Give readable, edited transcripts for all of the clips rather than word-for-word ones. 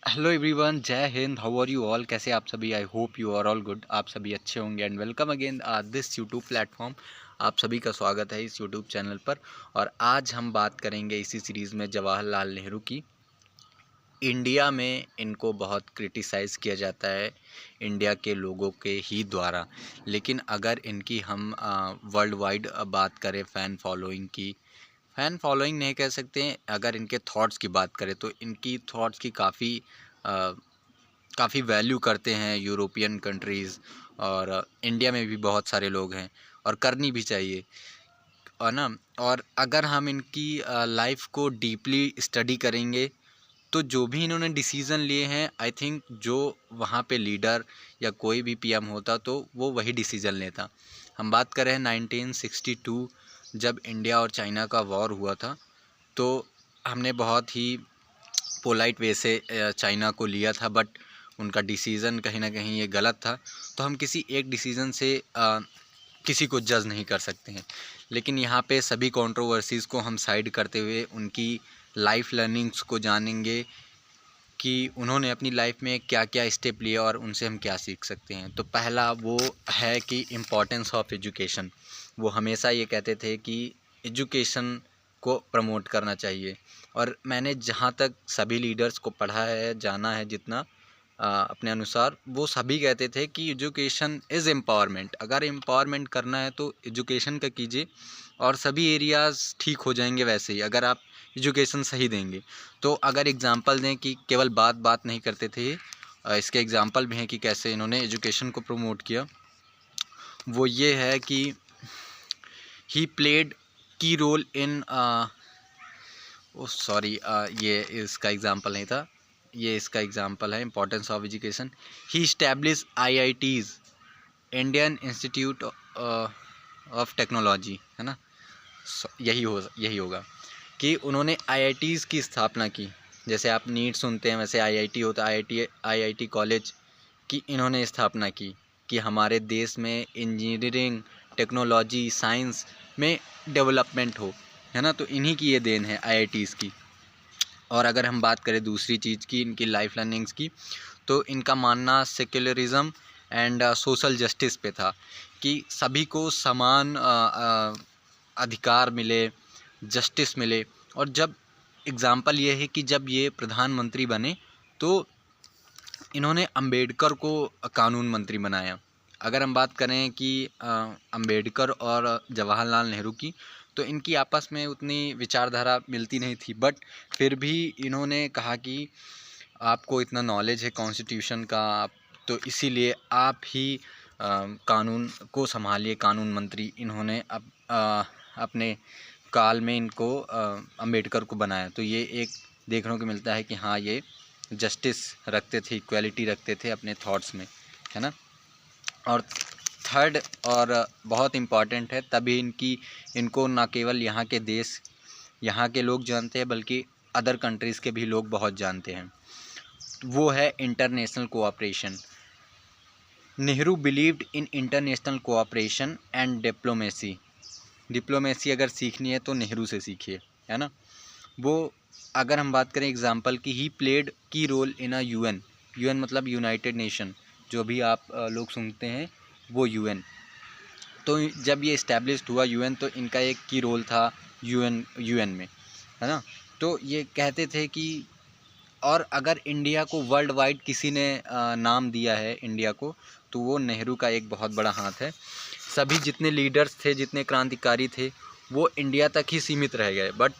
Hello everyone, जय हिंद। How are you all? कैसे आप सभी? I hope you are all good. आप सभी अच्छे होंगे and welcome again this YouTube platform. आप सभी का स्वागत है इस यूट्यूब चैनल पर। और आज हम बात करेंगे इसी सीरीज़ में जवाहरलाल नेहरू की। इंडिया में इनको बहुत क्रिटिसाइज़ किया जाता है इंडिया के लोगों के ही द्वारा, लेकिन अगर इनकी हम वर्ल्ड वाइड बात करें फ़ैन फॉलोइंग नहीं कह सकते हैं, अगर इनके थॉट्स की बात करें तो इनकी थॉट्स की काफ़ी वैल्यू करते हैं यूरोपियन कंट्रीज़, और इंडिया में भी बहुत सारे लोग हैं और करनी भी चाहिए, है ना। और अगर हम इनकी लाइफ को डीपली स्टडी करेंगे तो जो भी इन्होंने डिसीज़न लिए हैं, आई थिंक जो वहाँ पे लीडर या कोई भी पीएम होता तो वो वही डिसीज़न लेता। हम बात कर रहे हैं 1962, जब इंडिया और चाइना का वॉर हुआ था, तो हमने बहुत ही पोलाइट वे से चाइना को लिया था, बट उनका डिसीज़न कहीं ना कहीं ये गलत था। तो हम किसी एक डिसीज़न से किसी को जज नहीं कर सकते हैं, लेकिन यहाँ पे सभी कंट्रोवर्सीज़ को हम साइड करते हुए उनकी लाइफ लर्निंग्स को जानेंगे कि उन्होंने अपनी लाइफ में क्या क्या स्टेप लिए और उनसे हम क्या सीख सकते हैं। तो पहला वो है कि इम्पोर्टेंस ऑफ एजुकेशन। वो हमेशा ये कहते थे कि एजुकेशन को प्रमोट करना चाहिए। और मैंने जहाँ तक सभी लीडर्स को पढ़ा है, जाना है जितना अपने अनुसार, वो सभी कहते थे कि एजुकेशन इज़ एम्पावरमेंट। अगर एम्पावरमेंट करना है तो एजुकेशन का कीजिए और सभी एरियाज़ ठीक हो जाएंगे वैसे ही, अगर आप एजुकेशन सही देंगे। तो अगर एग्ज़ाम्पल दें कि केवल बात नहीं करते थे, इसके एग्ज़ाम्पल भी हैं कि कैसे इन्होंने एजुकेशन को प्रमोट किया। वो ये है कि ही प्लेड की रोल इन ये इसका एग्ज़ाम्पल नहीं था, ये इसका एग्ज़ाम्पल है importance of education. He establish IITs, Indian institute of technology, है ना। यही होगा कि उन्होंने IITs की स्थापना की। जैसे आप नीट सुनते हैं, वैसे IIT होता है, IIT कॉलेज की इन्होंने स्थापना की कि हमारे देश में इंजीनियरिंग, टेक्नोलॉजी, साइंस में डेवलपमेंट हो, है ना। तो इन्हीं की ये देन है IITs की। और अगर हम बात करें दूसरी चीज़ की, इनकी लाइफ लर्निंग्स की, तो इनका मानना सेक्युलरिज़म एंड सोशल जस्टिस पे था कि सभी को समान अधिकार मिले, जस्टिस मिले। और जब एग्ज़ाम्पल ये है कि जब ये प्रधानमंत्री बने तो इन्होंने अंबेडकर को कानून मंत्री बनाया। अगर हम बात करें कि अंबेडकर और जवाहरलाल नेहरू की, तो इनकी आपस में उतनी विचारधारा मिलती नहीं थी, बट फिर भी इन्होंने कहा कि आपको इतना नॉलेज है कॉन्स्टिट्यूशन का, तो इसीलिए आप ही कानून को संभालिए, कानून मंत्री। इन्होंने अपने काल में इनको अंबेडकर को बनाया। तो ये एक देखने को मिलता है कि हाँ, ये जस्टिस रखते थे, इक्वालिटी रखते थे अपने थॉट्स में, है ना। और थर्ड और बहुत इम्पॉर्टेंट है, तभी इनको ना केवल यहाँ के लोग जानते हैं, बल्कि अदर कंट्रीज़ के भी लोग बहुत जानते हैं। वो है international cooperation. Nehru believed in international cooperation and diplomacy अगर सीखनी है तो नेहरू से सीखिए, है ना। वो अगर हम बात करें एग्जांपल की, ही प्लेड की रोल इन अ यूएन मतलब यूनाइटेड नेशन, जो भी आप लोग सुनते हैं वो यूएन। तो जब ये इस्टेब्लिश्ड हुआ यूएन, तो इनका एक की रोल था यूएन में, है ना। तो ये कहते थे कि, और अगर इंडिया को वर्ल्ड वाइड किसी ने नाम दिया है इंडिया को, तो वो नेहरू का एक बहुत बड़ा हाथ है। सभी जितने लीडर्स थे, जितने क्रांतिकारी थे, वो इंडिया तक ही सीमित रह गए, बट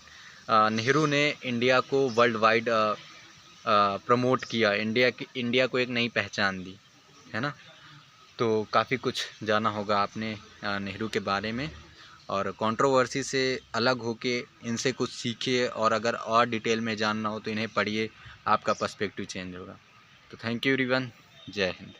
नेहरू ने इंडिया को वर्ल्ड वाइड प्रमोट किया, इंडिया को एक नई पहचान दी, है ना। तो काफ़ी कुछ जाना होगा आपने नेहरू के बारे में, और कंट्रोवर्सी से अलग होके इनसे कुछ सीखिए, और अगर और डिटेल में जानना हो तो इन्हें पढ़िए, आपका पर्सपेक्टिव चेंज होगा। तो थैंक यू एवरीवन, जय हिंद।